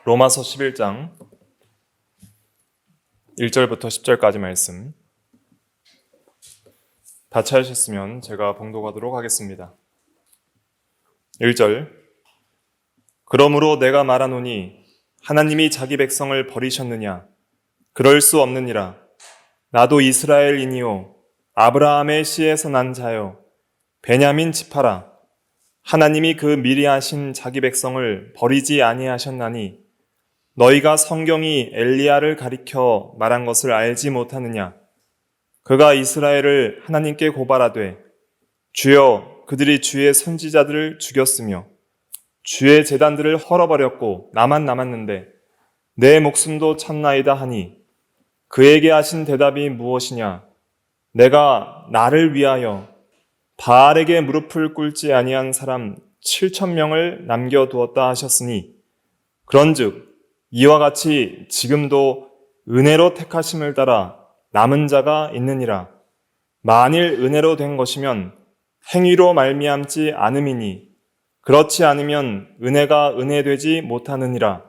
로마서 11장 1절부터 10절까지 말씀 다 찾으셨으면 제가 봉독하도록 하겠습니다. 1절 그러므로 내가 말하노니 하나님이 자기 백성을 버리셨느냐? 그럴 수 없느니라. 나도 이스라엘인이요 아브라함의 씨에서 난 자요 베냐민 지파라. 하나님이 그 미리 하신 자기 백성을 버리지 아니하셨나니 너희가 성경이 엘리야를 가리켜 말한 것을 알지 못하느냐? 그가 이스라엘을 하나님께 고발하되 주여 그들이 주의 선지자들을 죽였으며 주의 제단들을 헐어버렸고 나만 남았는데 내 목숨도 찾나이다 하니 그에게 하신 대답이 무엇이냐? 내가 나를 위하여 바알에게 무릎을 꿇지 아니한 사람 7,000명을 남겨두었다 하셨으니 그런즉 이와 같이 지금도 은혜로 택하심을 따라 남은 자가 있느니라. 만일 은혜로 된 것이면 행위로 말미암지 않음이니 그렇지 않으면 은혜가 은혜되지 못하느니라.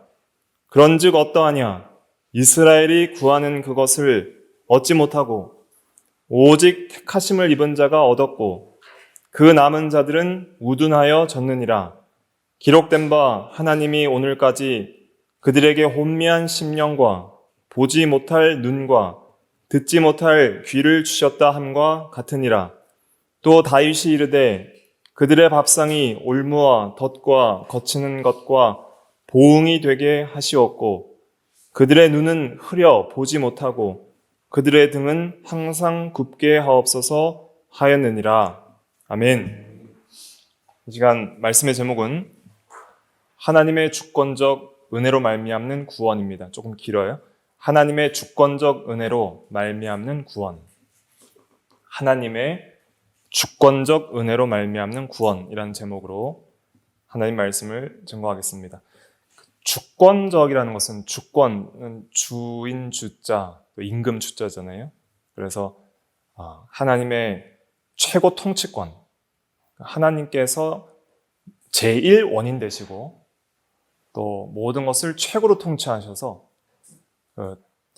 그런즉 어떠하냐? 이스라엘이 구하는 그것을 얻지 못하고 오직 택하심을 입은 자가 얻었고 그 남은 자들은 우둔하여 졌느니라. 기록된 바 하나님이 오늘까지 그들에게 혼미한 심령과 보지 못할 눈과 듣지 못할 귀를 주셨다 함과 같으니라. 또 다윗이 이르되 그들의 밥상이 올무와 덫과 거치는 것과 보응이 되게 하시었고 그들의 눈은 흐려 보지 못하고 그들의 등은 항상 굽게 하옵소서 하였느니라. 아멘. 이 시간 말씀의 제목은 하나님의 주권적 은혜로 말미암는 구원입니다. 조금 길어요. 하나님의 주권적 은혜로 말미암는 구원. 하나님의 주권적 은혜로 말미암는 구원이라는 제목으로 하나님 말씀을 증거하겠습니다. 주권적이라는 것은 주권은 주인 주자, 임금 주자잖아요. 그래서 하나님의 최고 통치권, 하나님께서 제1원인 되시고 또 모든 것을 최고로 통치하셔서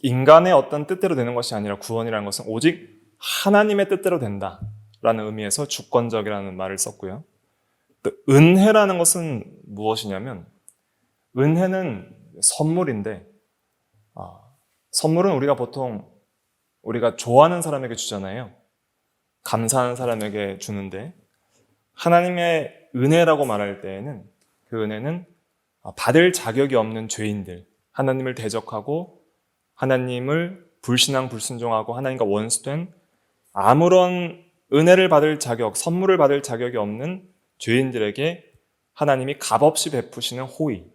인간의 어떤 뜻대로 되는 것이 아니라 구원이라는 것은 오직 하나님의 뜻대로 된다라는 의미에서 주권적이라는 말을 썼고요. 또 은혜라는 것은 무엇이냐면 은혜는 선물인데 선물은 우리가 보통 우리가 좋아하는 사람에게 주잖아요. 감사하는 사람에게 주는데 하나님의 은혜라고 말할 때에는 그 은혜는 받을 자격이 없는 죄인들, 하나님을 대적하고 하나님을 불신앙 불순종하고 하나님과 원수된 아무런 은혜를 받을 자격, 선물을 받을 자격이 없는 죄인들에게 하나님이 값없이 베푸시는 호의,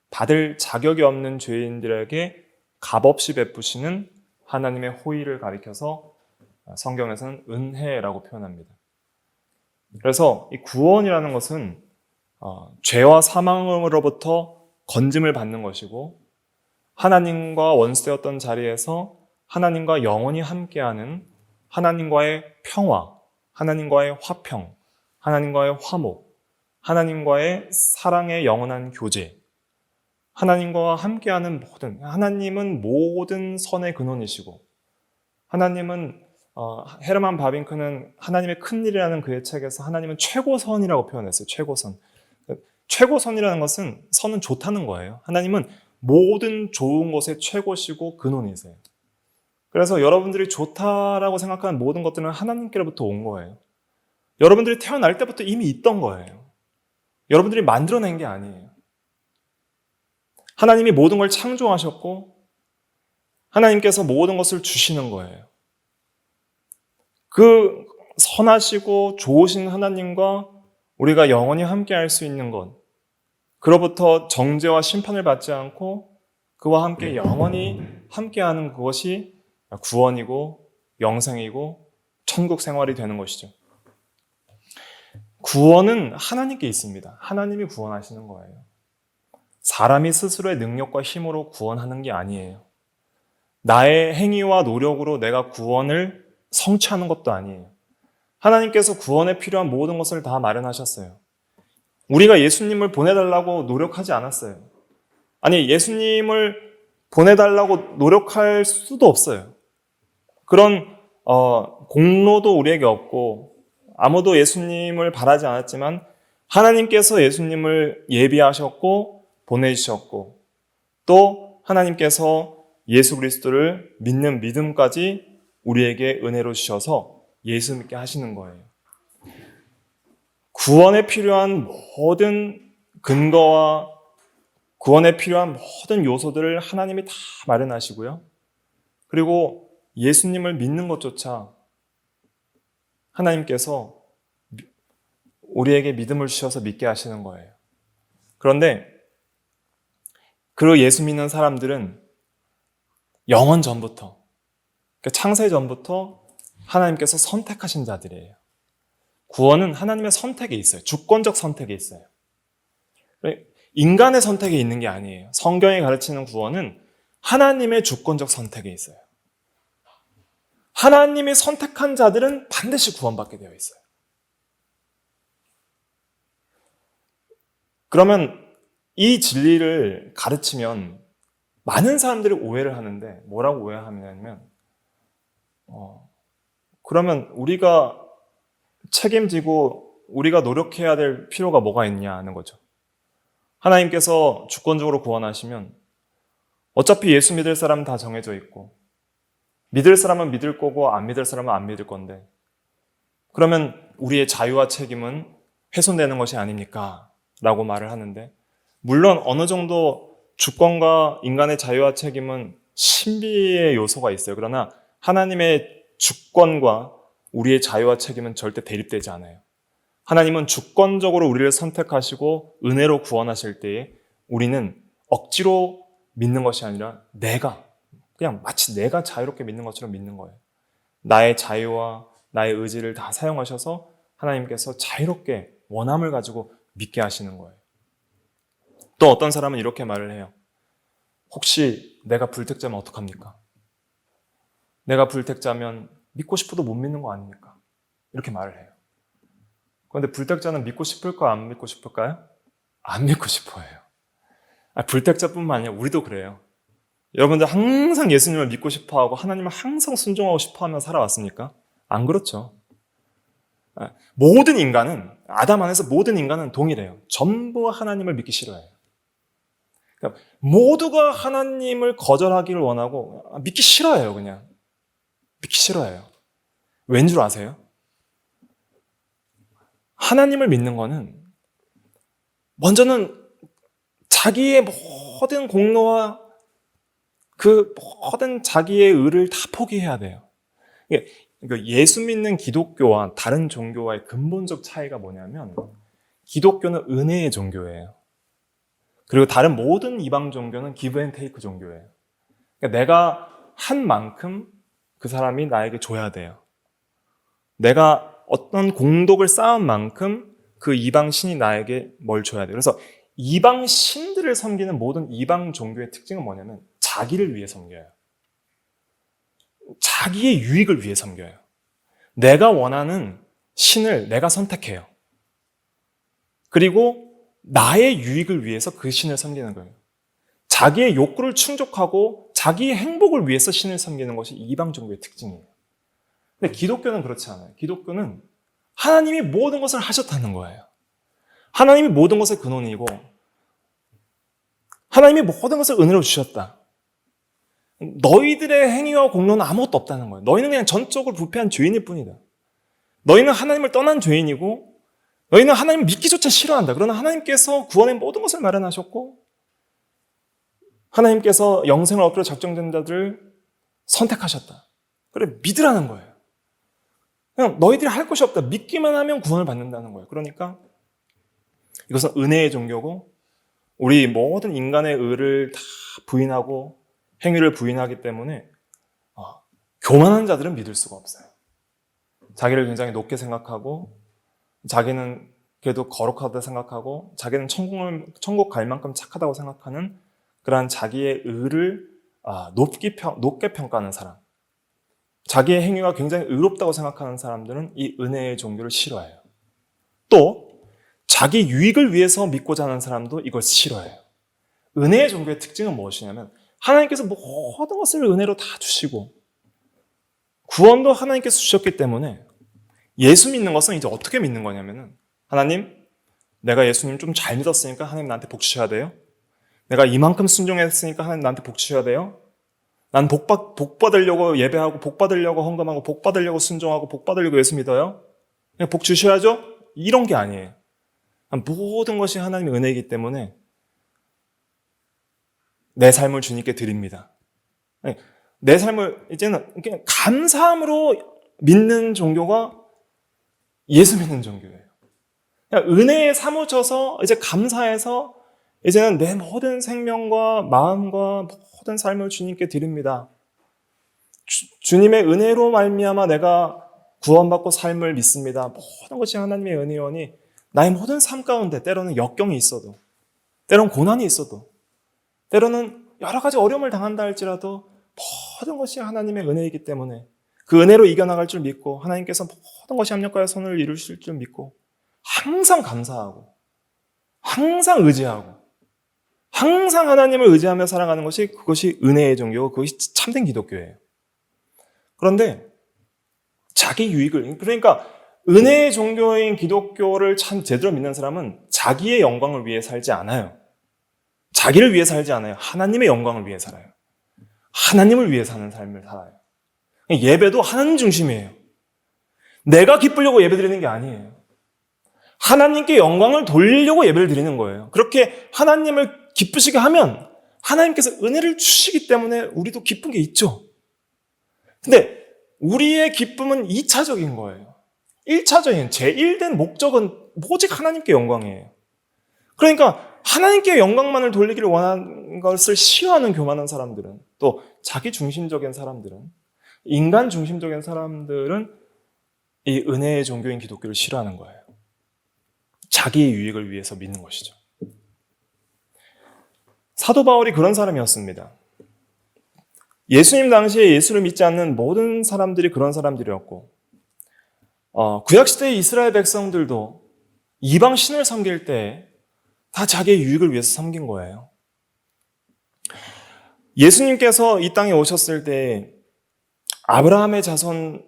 받을 자격이 없는 죄인들에게 값없이 베푸시는 하나님의 호의를 가리켜서 성경에서는 은혜라고 표현합니다. 그래서 이 구원이라는 것은 죄와 사망으로부터 건짐을 받는 것이고 하나님과 원수되었던 자리에서 하나님과 영원히 함께하는 하나님과의 평화, 하나님과의 화평, 하나님과의 화목, 하나님과의 사랑의 영원한 교제, 하나님과 함께하는 하나님은 모든 선의 근원이시고 하나님은 헤르만 바빙크는 하나님의 큰일이라는 그의 책에서 하나님은 최고선이라고 표현했어요. 최고선. 최고선이라는 것은 선은 좋다는 거예요. 하나님은 모든 좋은 것의 최고시고 근원이세요. 그래서 여러분들이 좋다라고 생각하는 모든 것들은 하나님께로부터 온 거예요. 여러분들이 태어날 때부터 이미 있던 거예요. 여러분들이 만들어낸 게 아니에요. 하나님이 모든 걸 창조하셨고 하나님께서 모든 것을 주시는 거예요. 그 선하시고 좋으신 하나님과 우리가 영원히 함께할 수 있는 것, 그로부터 정죄와 심판을 받지 않고 그와 함께 영원히 함께하는 그것이 구원이고 영생이고 천국 생활이 되는 것이죠. 구원은 하나님께 있습니다. 하나님이 구원하시는 거예요. 사람이 스스로의 능력과 힘으로 구원하는 게 아니에요. 나의 행위와 노력으로 내가 구원을 성취하는 것도 아니에요. 하나님께서 구원에 필요한 모든 것을 다 마련하셨어요. 우리가 예수님을 보내달라고 노력하지 않았어요. 아니, 예수님을 보내달라고 노력할 수도 없어요. 그런 공로도 우리에게 없고 아무도 예수님을 바라지 않았지만 하나님께서 예수님을 예비하셨고 보내주셨고 또 하나님께서 예수 그리스도를 믿는 믿음까지 우리에게 은혜로 주셔서 예수 믿게 하시는 거예요. 구원에 필요한 모든 근거와 구원에 필요한 모든 요소들을 하나님이 다 마련하시고요. 그리고 예수님을 믿는 것조차 하나님께서 우리에게 믿음을 주셔서 믿게 하시는 거예요. 그런데 그 예수 믿는 사람들은 영원 전부터, 그러니까 창세 전부터 하나님께서 선택하신 자들이에요. 구원은 하나님의 선택에 있어요. 주권적 선택에 있어요. 인간의 선택에 있는 게 아니에요. 성경이 가르치는 구원은 하나님의 주권적 선택에 있어요. 하나님이 선택한 자들은 반드시 구원받게 되어 있어요. 그러면 이 진리를 가르치면 많은 사람들이 오해를 하는데 뭐라고 오해하냐면 그러면 우리가 책임지고 우리가 노력해야 될 필요가 뭐가 있냐 하는 거죠. 하나님께서 주권적으로 구원하시면 어차피 예수 믿을 사람은 다 정해져 있고 믿을 사람은 믿을 거고 안 믿을 사람은 안 믿을 건데 그러면 우리의 자유와 책임은 훼손되는 것이 아닙니까? 라고 말을 하는데 물론 어느 정도 주권과 인간의 자유와 책임은 신비의 요소가 있어요. 그러나 하나님의 주권과 우리의 자유와 책임은 절대 대립되지 않아요. 하나님은 주권적으로 우리를 선택하시고 은혜로 구원하실 때에 우리는 억지로 믿는 것이 아니라 그냥 마치 내가 자유롭게 믿는 것처럼 믿는 거예요. 나의 자유와 나의 의지를 다 사용하셔서 하나님께서 자유롭게 원함을 가지고 믿게 하시는 거예요. 또 어떤 사람은 이렇게 말을 해요. 혹시 내가 불택자면 어떡합니까? 내가 불택자면 믿고 싶어도 못 믿는 거 아닙니까? 이렇게 말을 해요. 그런데 불택자는 믿고 싶을까 안 믿고 싶을까요? 안 믿고 싶어요. 불택자뿐만 아니라 우리도 그래요. 여러분들 항상 예수님을 믿고 싶어하고 하나님을 항상 순종하고 싶어하며 살아왔습니까? 안 그렇죠. 모든 인간은 아담 안에서 모든 인간은 동일해요. 전부 하나님을 믿기 싫어해요. 그러니까 모두가 하나님을 거절하기를 원하고 믿기 싫어해요. 그냥 믿기 싫어해요. 왠 줄 아세요? 하나님을 믿는 거는 먼저는 자기의 모든 공로와 그 모든 자기의 의를 다 포기해야 돼요. 그러니까 예수 믿는 기독교와 다른 종교와의 근본적 차이가 뭐냐면 기독교는 은혜의 종교예요. 그리고 다른 모든 이방 종교는 기브 앤 테이크 종교예요. 그러니까 내가 한 만큼 그 사람이 나에게 줘야 돼요. 내가 어떤 공덕을 쌓은 만큼 그 이방 신이 나에게 뭘 줘야 돼요. 그래서 이방 신들을 섬기는 모든 이방 종교의 특징은 뭐냐면 자기를 위해 섬겨요. 자기의 유익을 위해 섬겨요. 내가 원하는 신을 내가 선택해요. 그리고 나의 유익을 위해서 그 신을 섬기는 거예요. 자기의 욕구를 충족하고 자기의 행복을 위해서 신을 섬기는 것이 이방 종교의 특징이에요. 근데 기독교는 그렇지 않아요. 기독교는 하나님이 모든 것을 하셨다는 거예요. 하나님이 모든 것의 근원이고 하나님이 모든 것을 은혜로 주셨다. 너희들의 행위와 공로는 아무것도 없다는 거예요. 너희는 그냥 전적으로 부패한 죄인일 뿐이다. 너희는 하나님을 떠난 죄인이고 너희는 하나님을 믿기조차 싫어한다. 그러나 하나님께서 구원의 모든 것을 마련하셨고 하나님께서 영생을 얻기로 작정된 자들을 선택하셨다. 그래 믿으라는 거예요. 그냥 너희들이 할 것이 없다. 믿기만 하면 구원을 받는다는 거예요. 그러니까 이것은 은혜의 종교고 우리 모든 인간의 의를 다 부인하고 행위를 부인하기 때문에 교만한 자들은 믿을 수가 없어요. 자기를 굉장히 높게 생각하고 자기는 그래도 거룩하다고 생각하고 자기는 천국 갈 만큼 착하다고 생각하는 그러한 자기의 의를 높게 평가하는 사람, 자기의 행위가 굉장히 의롭다고 생각하는 사람들은 이 은혜의 종교를 싫어해요. 또 자기 유익을 위해서 믿고자 하는 사람도 이걸 싫어해요. 은혜의 종교의 특징은 무엇이냐면 하나님께서 모든 것을 은혜로 다 주시고 구원도 하나님께서 주셨기 때문에 예수 믿는 것은 이제 어떻게 믿는 거냐면은 하나님, 내가 예수님 좀 잘 믿었으니까 하나님 나한테 복 주셔야 돼요. 내가 이만큼 순종했으니까 하나님 나한테 복 주셔야 돼요. 난 복 받으려고 예배하고 복 받으려고 헌금하고 복 받으려고 순종하고 복 받으려고 예수 믿어요. 그냥 복 주셔야죠? 이런 게 아니에요. 모든 것이 하나님의 은혜이기 때문에 내 삶을 주님께 드립니다. 내 삶을 이제는 그냥 감사함으로 믿는 종교가 예수 믿는 종교예요. 그냥 은혜에 사무쳐서 이제 감사해서 이제는 내 모든 생명과 마음과 모든 삶을 주님께 드립니다. 주님의 은혜로 말미암아 내가 구원받고 삶을 믿습니다. 모든 것이 하나님의 은혜오니 나의 모든 삶 가운데 때로는 역경이 있어도, 때로는 고난이 있어도, 때로는 여러 가지 어려움을 당한다 할지라도 모든 것이 하나님의 은혜이기 때문에 그 은혜로 이겨나갈 줄 믿고 하나님께서 모든 것이 합력하여 선을 이루실 줄 믿고 항상 감사하고 항상 의지하고 항상 하나님을 의지하며 살아가는 것이 그것이 은혜의 종교고 그것이 참된 기독교예요. 그런데 자기 유익을, 그러니까 은혜의 종교인 기독교를 참 제대로 믿는 사람은 자기의 영광을 위해 살지 않아요. 자기를 위해 살지 않아요. 하나님의 영광을 위해 살아요. 하나님을 위해 사는 삶을 살아요. 예배도 하나님 중심이에요. 내가 기쁘려고 예배 드리는 게 아니에요. 하나님께 영광을 돌리려고 예배를 드리는 거예요. 그렇게 하나님을 기쁘시게 하면 하나님께서 은혜를 주시기 때문에 우리도 기쁜 게 있죠. 근데 우리의 기쁨은 2차적인 거예요. 1차적인 제1된 목적은 오직 하나님께 영광이에요. 그러니까 하나님께 영광만을 돌리기를 원하는 것을 싫어하는 교만한 사람들은, 또 자기 중심적인 사람들은, 인간 중심적인 사람들은 이 은혜의 종교인 기독교를 싫어하는 거예요. 자기의 유익을 위해서 믿는 것이죠. 사도 바울이 그런 사람이었습니다. 예수님 당시에 예수를 믿지 않는 모든 사람들이 그런 사람들이었고, 구약시대의 이스라엘 백성들도 이방 신을 섬길 때 다 자기의 유익을 위해서 섬긴 거예요. 예수님께서 이 땅에 오셨을 때 아브라함의 자손을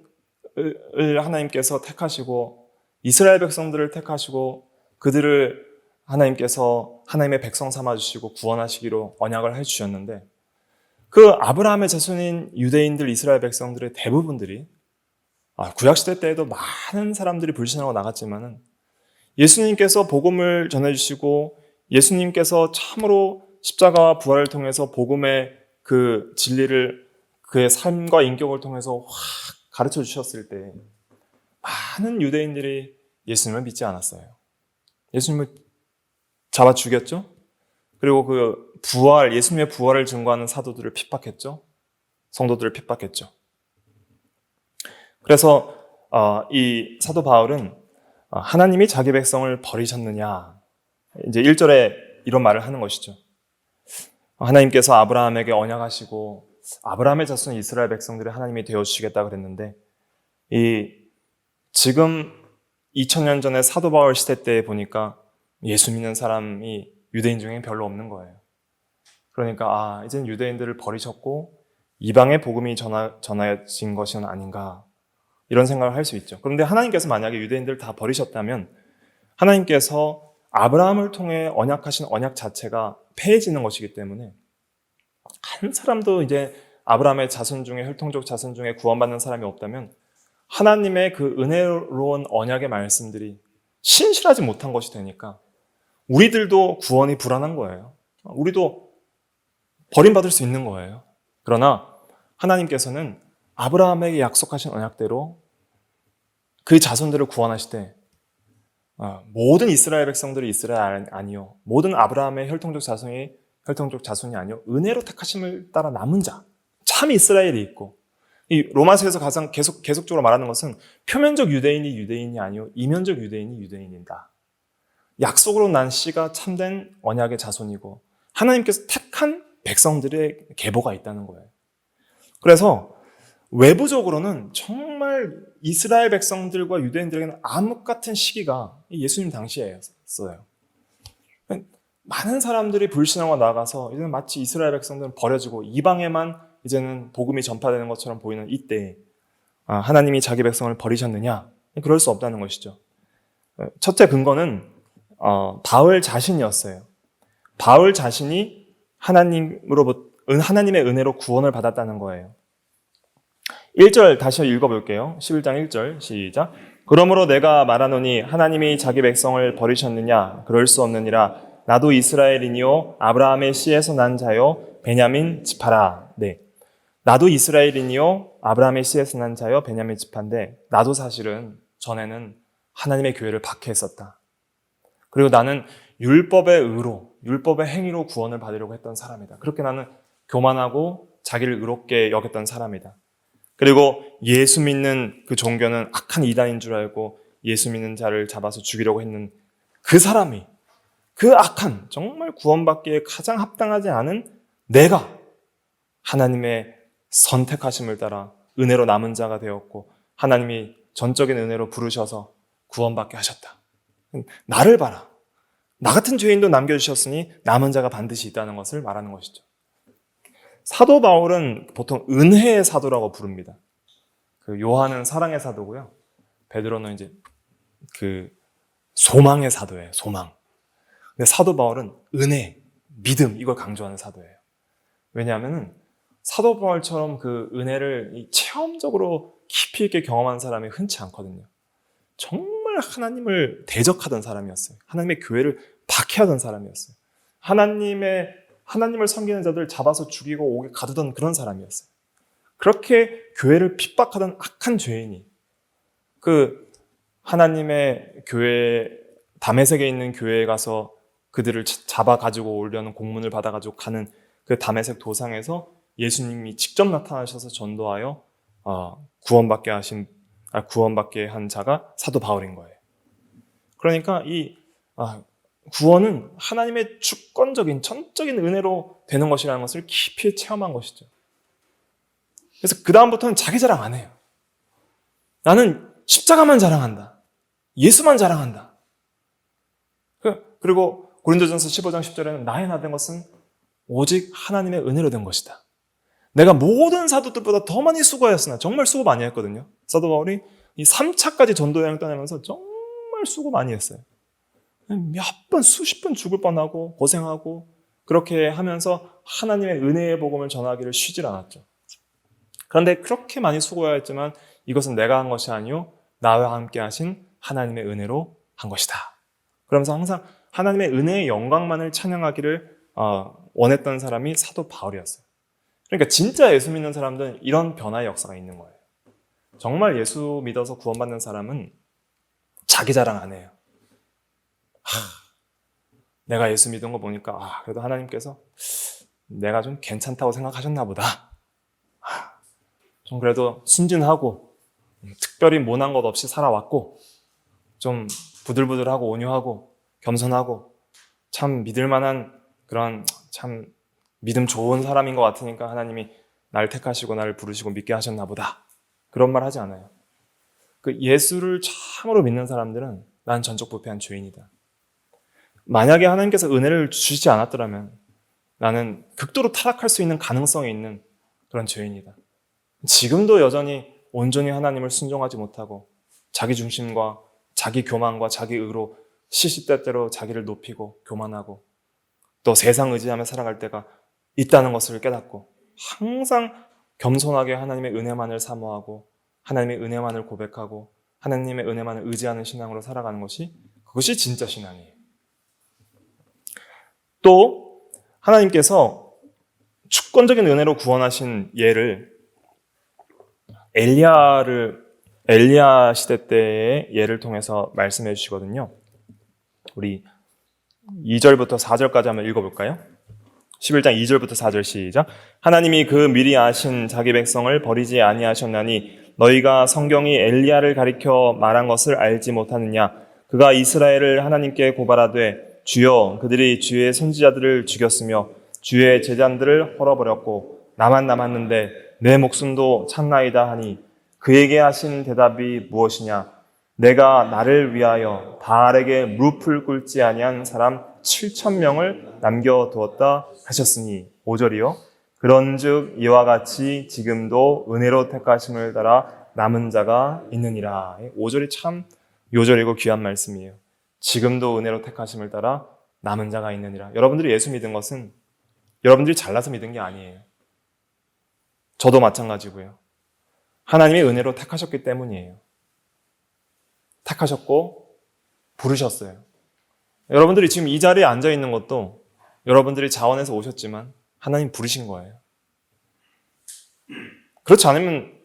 하나님께서 택하시고 이스라엘 백성들을 택하시고 그들을 하나님께서 하나님의 백성 삼아주시고 구원하시기로 언약을 해주셨는데, 그 아브라함의 자손인 유대인들, 이스라엘 백성들의 대부분들이 구약시대 때에도 많은 사람들이 불신하고 나갔지만은 예수님께서 복음을 전해주시고 예수님께서 참으로 십자가와 부활을 통해서 복음의 그 진리를 그의 삶과 인격을 통해서 확 가르쳐 주셨을 때 많은 유대인들이 예수님을 믿지 않았어요. 예수님을 잡아 죽였죠. 그리고 그 부활, 예수님의 부활을 증거하는 사도들을 핍박했죠. 성도들을 핍박했죠. 그래서 이 사도 바울은 하나님이 자기 백성을 버리셨느냐, 이제 1절에 이런 말을 하는 것이죠. 하나님께서 아브라함에게 언약하시고 아브라함의 자손 이스라엘 백성들이 하나님이 되어주시겠다 그랬는데, 지금 2000년 전에 사도 바울 시대 때 보니까 예수 믿는 사람이 유대인 중에 별로 없는 거예요. 그러니까 이제는 유대인들을 버리셨고 이방의 복음이 전해진 것은 아닌가, 이런 생각을 할 수 있죠. 그런데 하나님께서 만약에 유대인들을 다 버리셨다면 하나님께서 아브라함을 통해 언약하신 언약 자체가 폐해지는 것이기 때문에 한 사람도 이제 아브라함의 자손 중에, 혈통적 자손 중에 구원받는 사람이 없다면 하나님의 그 은혜로운 언약의 말씀들이 신실하지 못한 것이 되니까 우리들도 구원이 불안한 거예요. 우리도 버림받을 수 있는 거예요. 그러나 하나님께서는 아브라함에게 약속하신 언약대로 그 자손들을 구원하시되 모든 이스라엘 백성들이 이스라엘 아니요, 모든 아브라함의 혈통적 자손이 아니요, 은혜로 택하심을 따라 남은 자, 참 이스라엘이 있고, 이 로마서에서 가장 계속적으로 말하는 것은 표면적 유대인이 아니요, 이면적 유대인이 유대인이다. 약속으로 난 씨가 참된 언약의 자손이고 하나님께서 택한 백성들의 계보가 있다는 거예요. 그래서 외부적으로는 정말 이스라엘 백성들과 유대인들에게는 암흑 같은 시기가 예수님 당시에였어요. 많은 사람들이 불신하고 나가서 이제는 마치 이스라엘 백성들은 버려지고 이방에만 이제는 복음이 전파되는 것처럼 보이는 이때 하나님이 자기 백성을 버리셨느냐? 그럴 수 없다는 것이죠. 첫째 근거는 바울 자신이었어요. 바울 자신이 하나님의 은혜로 구원을 받았다는 거예요. 1절 다시 읽어볼게요. 11장 1절 시작. 그러므로 내가 말하노니 하나님이 자기 백성을 버리셨느냐? 그럴 수 없느니라. 나도 이스라엘이니요 아브라함의 씨에서 난 자요 베냐민 지파라. 네, 나도 이스라엘이니요 아브라함의 씨에서 난 자요 베냐민 지파인데 나도 사실은 전에는 하나님의 교회를 박해했었다. 그리고 나는 율법의 의로, 율법의 행위로 구원을 받으려고 했던 사람이다. 그렇게 나는 교만하고 자기를 의롭게 여겼던 사람이다. 그리고 예수 믿는 그 종교는 악한 이단인 줄 알고 예수 믿는 자를 잡아서 죽이려고 했는 그 사람이, 그 악한, 정말 구원받기에 가장 합당하지 않은 내가 하나님의 선택하심을 따라 은혜로 남은 자가 되었고 하나님이 전적인 은혜로 부르셔서 구원받게 하셨다. 나를 봐라. 나 같은 죄인도 남겨주셨으니 남은 자가 반드시 있다는 것을 말하는 것이죠. 사도 바울은 보통 은혜의 사도라고 부릅니다. 요한은 사랑의 사도고요. 베드로는 이제 소망의 사도예요. 소망. 근데 사도 바울은 은혜, 믿음 이걸 강조하는 사도예요. 왜냐하면 사도 바울처럼 그 은혜를 체험적으로 깊이 있게 경험한 사람이 흔치 않거든요. 정말 하나님을 대적하던 사람이었어요. 하나님의 교회를 박해하던 사람이었어요. 하나님을 섬기는 자들 잡아서 죽이고 옥에 가두던 그런 사람이었어요. 그렇게 교회를 핍박하던 악한 죄인이 하나님의 교회, 다메섹에 있는 교회에 가서 그들을 잡아가지고 오려는 공문을 받아가지고 가는 그 다메섹 도상에서 예수님이 직접 나타나셔서 전도하여 구원받게 한 자가 사도 바울인 거예요. 그러니까 구원은 하나님의 주권적인 전적인 은혜로 되는 것이라는 것을 깊이 체험한 것이죠. 그래서 그 다음부터는 자기 자랑 안 해요. 나는 십자가만 자랑한다. 예수만 자랑한다. 그리고 고린도전서 15장 10절에는 나의 나 된 것은 오직 하나님의 은혜로 된 것이다. 내가 모든 사도들보다 더 많이 수고하였으나 정말 수고 많이 했거든요. 사도 바울이 이 3차까지 전도 여행 떠나면서 정말 수고 많이 했어요. 몇 번, 수십 번 죽을 뻔하고 고생하고 그렇게 하면서 하나님의 은혜의 복음을 전하기를 쉬질 않았죠. 그런데 그렇게 많이 수고하였지만 이것은 내가 한 것이 아니요 나와 함께 하신 하나님의 은혜로 한 것이다. 그러면서 항상 하나님의 은혜의 영광만을 찬양하기를 원했던 사람이 사도 바울이었어요. 그러니까 진짜 예수 믿는 사람들은 이런 변화의 역사가 있는 거예요. 정말 예수 믿어서 구원받는 사람은 자기 자랑 안 해요. 내가 예수 믿은 거 보니까 그래도 하나님께서 내가 좀 괜찮다고 생각하셨나 보다. 좀 그래도 순진하고 특별히 모난 것 없이 살아왔고 좀 부들부들하고 온유하고 겸손하고 참 믿을 만한 그런 참 믿음 좋은 사람인 것 같으니까 하나님이 나를 택하시고 나를 부르시고 믿게 하셨나 보다. 그런 말 하지 않아요. 예수를 참으로 믿는 사람들은 난 전적부패한 죄인이다. 만약에 하나님께서 은혜를 주시지 않았더라면 나는 극도로 타락할 수 있는 가능성이 있는 그런 죄인이다. 지금도 여전히 온전히 하나님을 순종하지 못하고 자기 중심과 자기 교만과 자기 의로 시시때때로 자기를 높이고 교만하고 또 세상 의지하며 살아갈 때가 있다는 것을 깨닫고 항상 겸손하게 하나님의 은혜만을 사모하고 하나님의 은혜만을 고백하고 하나님의 은혜만을 의지하는 신앙으로 살아가는 그것이 진짜 신앙이에요. 또 하나님께서 주권적인 은혜로 구원하신 예를 엘리야 시대 때의 예를 통해서 말씀해 주시거든요. 우리 2절부터 4절까지 한번 읽어볼까요? 11장 2절부터 4절 시작. 하나님이 미리 아신 자기 백성을 버리지 아니하셨나니 너희가 성경이 엘리야를 가리켜 말한 것을 알지 못하느냐. 그가 이스라엘을 하나님께 고발하되 주여 그들이 주의 선지자들을 죽였으며 주의 제자들을 헐어버렸고 나만 남았는데 내 목숨도 참나이다 하니 그에게 하신 대답이 무엇이냐. 내가 나를 위하여 바알에게 무릎을 꿇지 아니한 사람 7,000명을 남겨두었다 하셨으니 5절이요. 그런즉 이와 같이 지금도 은혜로 택하심을 따라 남은 자가 있느니라. 5절이 참 요절이고 귀한 말씀이에요. 지금도 은혜로 택하심을 따라 남은 자가 있느니라. 여러분들이 예수 믿은 것은 여러분들이 잘나서 믿은 게 아니에요. 저도 마찬가지고요. 하나님이 은혜로 택하셨기 때문이에요. 택하셨고 부르셨어요. 여러분들이 지금 이 자리에 앉아 있는 것도 여러분들이 자원해서 오셨지만 하나님 부르신 거예요. 그렇지 않으면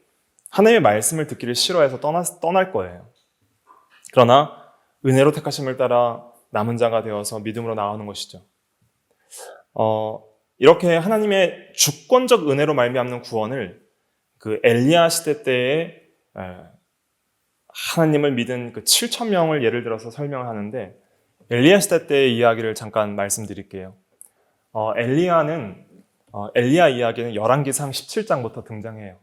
하나님의 말씀을 듣기를 싫어해서 떠날 거예요. 그러나 은혜로 택하심을 따라 남은 자가 되어서 믿음으로 나아오는 것이죠. 이렇게 하나님의 주권적 은혜로 말미암는 구원을 그 엘리야 시대 때에 하나님을 믿은 그 7,000명을 예를 들어서 설명을 하는데, 엘리야 시대 때의 이야기를 잠깐 말씀드릴게요. 엘리야 이야기는 열왕기상 17장부터 등장해요.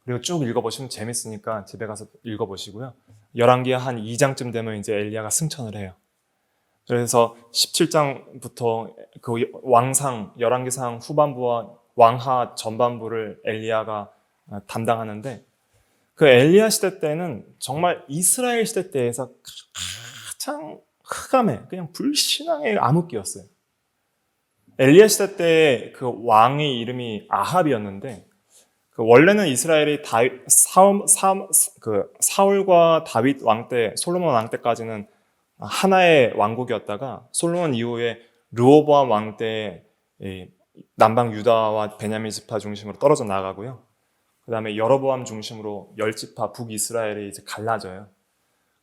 그리고 쭉 읽어보시면 재밌으니까 집에 가서 읽어보시고요. 열왕기 한 2장쯤 되면 이제 엘리야가 승천을 해요. 그래서 17장부터 그 왕상, 열왕기상 후반부와 왕하 전반부를 엘리야가 담당하는데, 그 엘리야 시대 때는 정말 이스라엘 시대 때에서 가장 흑암에 그냥 불신앙의 암흑기였어요. 엘리야 시대 때 그 왕의 이름이 아합이었는데, 그 원래는 이스라엘이 사울과 다윗 왕 때, 솔로몬 왕 때까지는 하나의 왕국이었다가 솔로몬 이후에 르호보암 왕 때 남방 유다와 베냐민 지파 중심으로 떨어져 나가고요. 그 다음에 여로보암 중심으로 10지파 북이스라엘이 이제 갈라져요.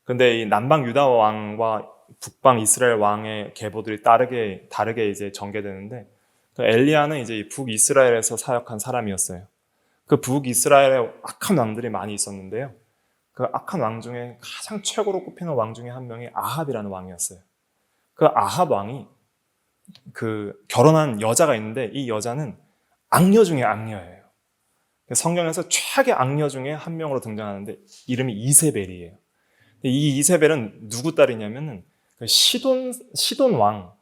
근데 이 남방 유다 왕과 북방 이스라엘 왕의 계보들이 다르게 이제 전개되는데, 그 엘리야는 이제 이 북이스라엘에서 사역한 사람이었어요. 그 북이스라엘에 악한 왕들이 많이 있었는데요. 그 악한 왕 중에 가장 최고로 꼽히는 왕 중에 한 명이 아합이라는 왕이었어요. 그 아합 왕이 그 결혼한 여자가 있는데, 이 여자는 악녀 중에 악녀예요. 성경에서 최악의 악녀 중에 한 명으로 등장하는데 이름이 이세벨이에요. 이 이세벨은 누구 딸이냐면은 그 시돈 왕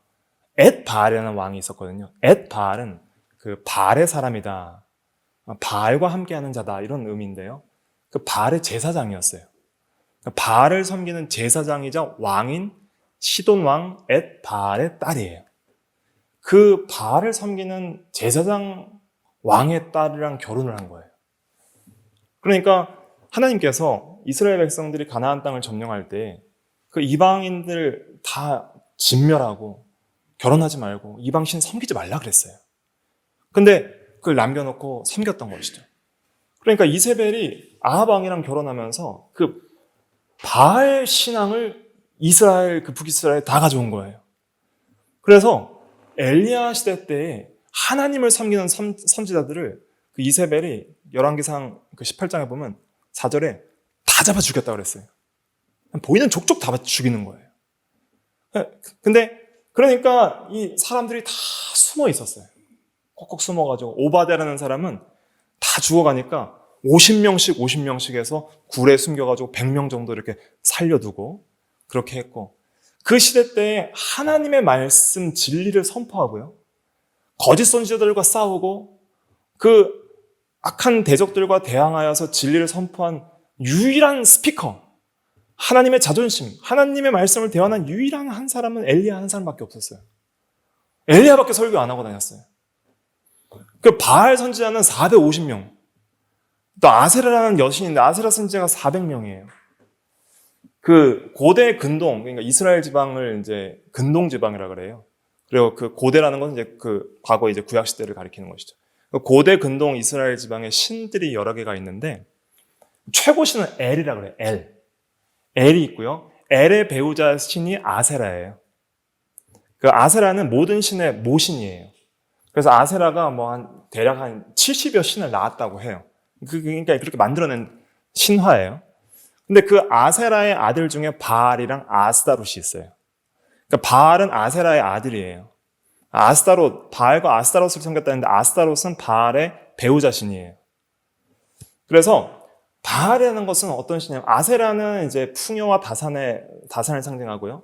엣바알이라는 왕이 있었거든요. 엣바알은 그 바알의 사람이다, 바알과 함께하는 자다, 이런 의미인데요. 그 바알의 제사장이었어요. 바알을 섬기는 제사장이자 왕인 시돈 왕 엣바알의 딸이에요. 그 바알을 섬기는 제사장 왕의 딸이랑 결혼을 한 거예요. 그러니까 하나님께서 이스라엘 백성들이 가나안 땅을 점령할 때 그 이방인들 다 진멸하고 결혼하지 말고 이방신 섬기지 말라 그랬어요. 근데 그걸 남겨놓고 섬겼던 것이죠. 그러니까 이세벨이 아합 왕이랑 결혼하면서 그 바알 신앙을 이스라엘, 그 북이스라엘에 다 가져온 거예요. 그래서 엘리야 시대 때에 하나님을 섬기는 선지자들을 그 이세벨이 열왕기상 그 18장에 보면 4절에 다 잡아 죽였다고 그랬어요. 보이는 족족 다 죽이는 거예요. 근데 그러니까 이 사람들이 다 숨어 있었어요. 꼭꼭 숨어가지고 오바데라는 사람은 다 죽어가니까 50명씩 해서 굴에 숨겨가지고 100명 정도 이렇게 살려두고 그렇게 했고, 그 시대 때 하나님의 말씀 진리를 선포하고요, 거짓 선지자들과 싸우고 그 악한 대적들과 대항하여서 진리를 선포한 유일한 스피커, 하나님의 자존심, 하나님의 말씀을 대언한 유일한 한 사람은 엘리야 한 사람밖에 없었어요. 엘리야밖에 설교 안 하고 다녔어요. 그 바알 선지자는 450명, 또 아세라라는 여신인데 아세라 선지자가 400명이에요. 그 고대 근동, 그러니까 이스라엘 지방을 이제 근동 지방이라 그래요. 그리고 그 고대라는 건 이제 그 과거 이제 구약 시대를 가리키는 것이죠. 고대 근동 이스라엘 지방에 신들이 여러 개가 있는데, 최고 신은 엘이라 그래요. 엘이 있고요. 엘의 배우자 신이 아세라예요. 그 아세라는 모든 신의 모신이에요. 그래서 아세라가 대략 한 70여 신을 낳았다고 해요. 그러니까 그렇게 만들어낸 신화예요. 근데 그 아세라의 아들 중에 바알이랑 아스다롯이 있어요. 그러니까 바알은 아세라의 아들이에요. 바알과 아스다롯을 섬겼다는데 아스다롯은 바알의 배우자 신이에요. 그래서 바알이라는 것은 어떤 신이냐면, 아세라는 이제 풍요와 다산을 상징하고요.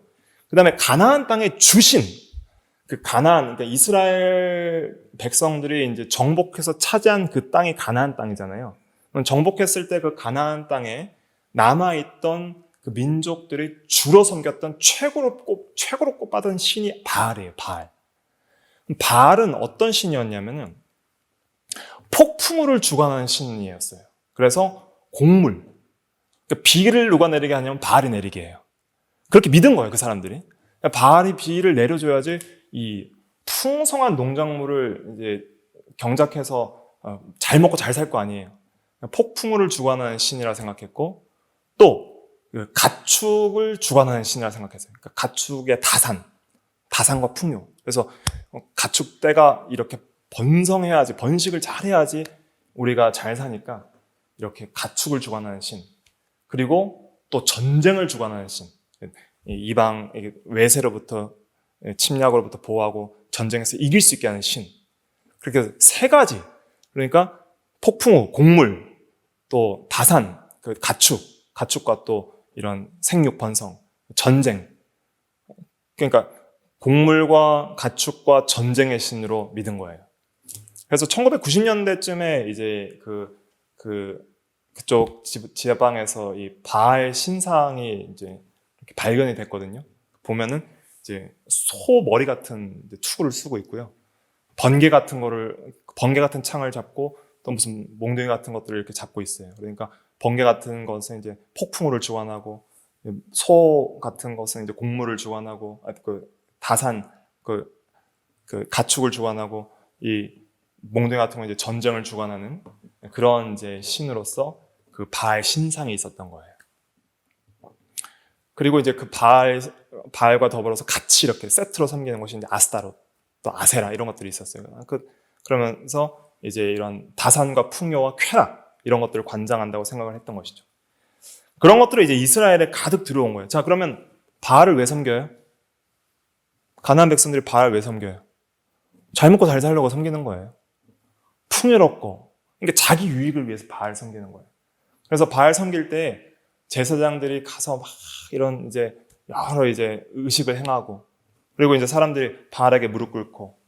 그 다음에 가나안 땅의 주신, 그 가나안, 그러니까 이스라엘 백성들이 이제 정복해서 차지한 그 땅이 가나안 땅이잖아요. 정복했을 때 그 가나안 땅에 남아있던 그 민족들이 주로 섬겼던 최고로 꼽았던 신이 바알이에요, 바알. 바알은 어떤 신이었냐면은 폭풍우를 주관하는 신이었어요. 그래서 곡물, 그러니까 비를 누가 내리게 하냐면 바알이 내리게 해요. 그렇게 믿은 거예요, 그 사람들이. 그러니까 바알이 비를 내려줘야지 이 풍성한 농작물을 이제 경작해서 잘 먹고 잘 살 거 아니에요. 폭풍우를 주관하는 신이라 생각했고, 또 가축을 주관하는 신이라 생각했어요. 그러니까 가축의 다산과 풍요. 그래서 가축대가 이렇게 번성해야지, 번식을 잘해야지 우리가 잘 사니까 이렇게 가축을 주관하는 신. 그리고 또 전쟁을 주관하는 신. 이방 외세로부터 침략으로부터 보호하고 전쟁에서 이길 수 있게 하는 신. 그렇게 세 가지. 그러니까 폭풍우, 곡물, 또 다산, 그 가축과 또 이런 생육 번성, 전쟁. 그러니까 곡물과 가축과 전쟁의 신으로 믿은 거예요. 그래서 1990년대쯤에 이제 그쪽 지방에서 이 바알 신상이 이제 이렇게 발견이 됐거든요. 보면은 이제 소 머리 같은 투구를 쓰고 있고요. 번개 같은 창을 잡고 또 무슨 몽둥이 같은 것들을 이렇게 잡고 있어요. 그러니까 번개 같은 것은 이제 폭풍우를 주관하고, 소 같은 것은 이제 곡물을 주관하고, 다산, 가축을 주관하고, 이 몽둥이 같은 건 이제 전쟁을 주관하는 그런 이제 신으로서 그 바알 신상이 있었던 거예요. 그리고 이제 그 바알과 더불어서 같이 이렇게 세트로 섬기는 것이 이제 아스타롯, 또 아세라 이런 것들이 있었어요. 그러면서 이제 이런 다산과 풍요와 쾌락 이런 것들을 관장한다고 생각을 했던 것이죠. 그런 것들이 이제 이스라엘에 가득 들어온 거예요. 자, 그러면 바알을 왜 섬겨요? 가나안 백성들이 바알 왜 섬겨요? 잘 먹고 잘 살려고 섬기는 거예요. 풍요롭고, 그러니까 자기 유익을 위해서 바알 섬기는 거예요. 그래서 바알 섬길 때 제사장들이 가서 막 이런 이제 여러 이제 의식을 행하고, 그리고 이제 사람들이 바알에게 무릎 꿇고,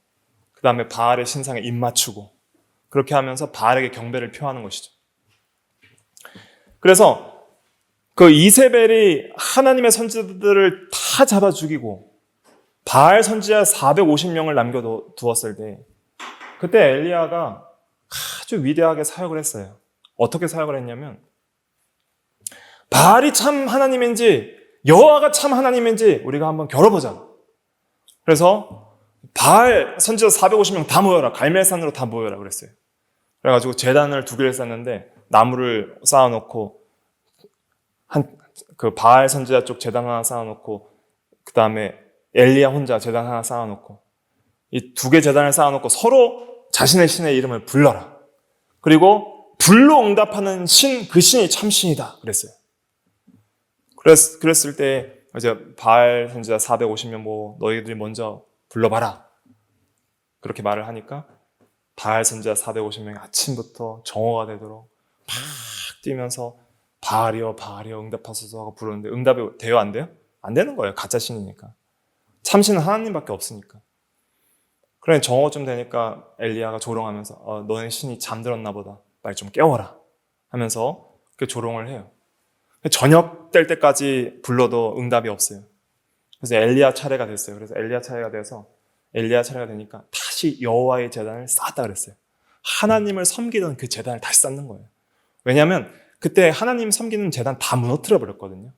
그 다음에 바알의 신상에 입 맞추고, 그렇게 하면서 바알에게 경배를 표하는 것이죠. 그래서 그 이세벨이 하나님의 선지자들을 다 잡아 죽이고 바알 선지자 450명을 남겨두었을 때, 그때 엘리야가 아주 위대하게 사역을 했어요. 어떻게 사역을 했냐면, 바알이 참 하나님인지 여호와가 참 하나님인지 우리가 한번 겨뤄보자. 그래서 바알 선지자 450명 다 모여라, 갈멜산으로 다 모여라 그랬어요. 그래가지고 제단을 2개를 쌓는데 나무를 쌓아놓고, 그 바알 선지자 쪽 제단 하나 쌓아놓고, 그 다음에 엘리야 혼자 제단 하나 쌓아놓고, 이 2개 제단을 쌓아놓고 서로 자신의 신의 이름을 불러라. 그리고 불로 응답하는 신, 그 신이 참 신이다 그랬어요. 그랬을 때 이제 바알 선지자 450명 너희들이 먼저 불러봐라. 그렇게 말을 하니까 바알 선지자 450명이 아침부터 정오가 되도록 막 뛰면서 바알이여 바알이여 응답하소서 하고 부르는데, 응답이 돼요 안 돼요? 안 되는 거예요. 가짜 신이니까. 참신은 하나님밖에 없으니까. 그래 정오쯤 되니까 엘리야가 조롱하면서 너네 신이 잠들었나 보다. 빨리 좀 깨워라 하면서 그 조롱을 해요. 저녁 될 때까지 불러도 응답이 없어요. 그래서 엘리야 차례가 됐어요. 그래서 엘리야 차례가 되니까 다시 여호와의 제단을 쌓았다 그랬어요. 하나님을 섬기던 그 제단을 다시 쌓는 거예요. 왜냐하면 그때 하나님 섬기는 제단 다 무너뜨려 버렸거든요.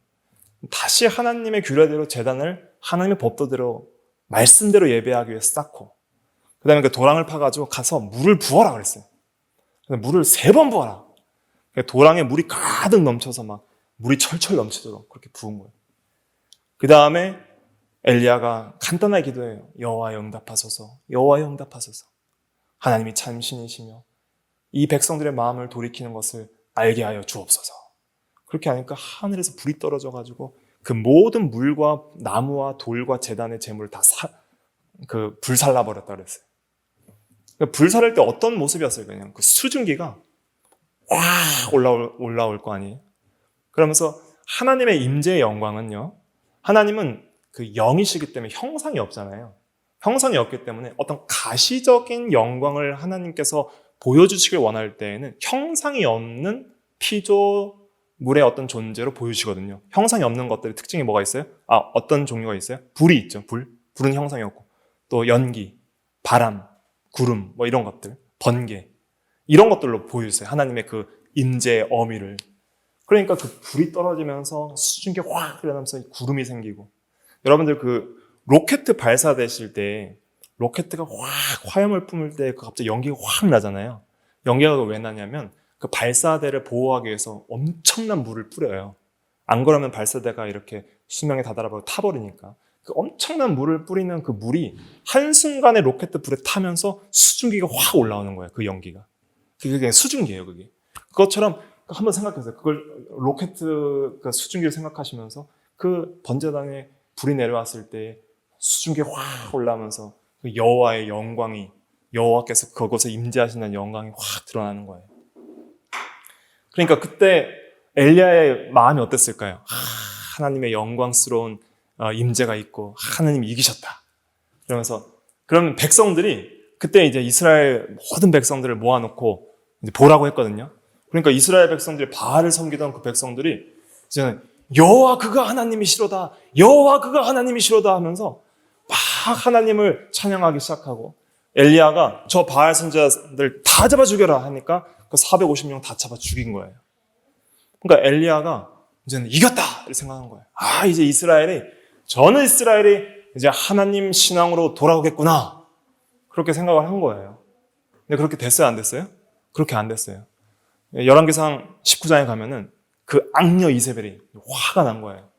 다시 하나님의 규례대로 제단을 하나님의 법도대로 말씀대로 예배하기 위해 쌓고, 그 다음에 그 도랑을 파가지고 가서 물을 부어라 그랬어요. 물을 3번 부어라. 도랑에 물이 가득 넘쳐서 막 물이 철철 넘치도록 그렇게 부은 거예요. 그 다음에 엘리야가 간단하게 기도해요. 여호와여 응답하소서, 여호와여 응답하소서. 하나님이 참 신이시며 이 백성들의 마음을 돌이키는 것을 알게 하여 주옵소서. 그렇게 하니까 하늘에서 불이 떨어져가지고 그 모든 물과 나무와 돌과 제단의 재물을 다 불살라 버렸다 그랬어요. 불살릴 때 어떤 모습이었어요? 그냥 그 수증기가 확 올라올 거 아니에요? 그러면서 하나님의 임재의 영광은요, 하나님은 그 영이시기 때문에 형상이 없잖아요. 형상이었기 때문에 어떤 가시적인 영광을 하나님께서 보여주시길 원할 때에는 형상이 없는 피조물의 어떤 존재로 보여주시거든요. 형상이 없는 것들의 특징이 뭐가 있어요? 어떤 종류가 있어요? 불이 있죠. 불은 형상이 없고, 또 연기, 바람, 구름, 뭐 이런 것들, 번개, 이런 것들로 보여주세요. 하나님의 그 임재의 어미를. 그러니까 그 불이 떨어지면서 수증기 확 일어나면서 구름이 생기고, 여러분들 그 로켓 발사되실 때 로켓가 확 화염을 뿜을 때 갑자기 연기가 확 나잖아요. 연기가 왜 나냐면 그 발사대를 보호하기 위해서 엄청난 물을 뿌려요. 안 그러면 발사대가 이렇게 수명에 다다라고 타버리니까. 그 엄청난 물을 뿌리는 그 물이 한순간에 로켓 불에 타면서 수증기가 확 올라오는 거예요. 그 연기가. 그게 수증기예요. 그게. 그것처럼 한번 생각해보세요. 그걸 로켓 그 수증기를 생각하시면서 그 번제단에 불이 내려왔을 때 수증기가 확 올라오면서 그 여호와의 영광이, 여호와께서 그곳에 임재하시는 영광이 확 드러나는 거예요. 그러니까 그때 엘리야의 마음이 어땠을까요? 하나님의 영광스러운 임재가 있고 하나님이 이기셨다. 그러면 백성들이 그때 이제 이스라엘 모든 백성들을 모아놓고 이제 보라고 했거든요. 그러니까 이스라엘 백성들이 바알을 섬기던 그 백성들이 이제는 여호와 그가 하나님이시로다, 여호와 그가 하나님이시로다 하면서 막 하나님을 찬양하기 시작하고, 엘리야가 저 바알 선지자들 다 잡아 죽여라 하니까 그 450명 다 잡아 죽인 거예요. 그러니까 엘리야가 이제는 이겼다 이렇게 생각한 거예요. 이제 저는 이스라엘이 이제 하나님 신앙으로 돌아오겠구나, 그렇게 생각을 한 거예요. 근데 그렇게 됐어요, 안 됐어요? 그렇게 안 됐어요. 열왕기상 19장에 가면은 그 악녀 이세벨이 화가 난 거예요.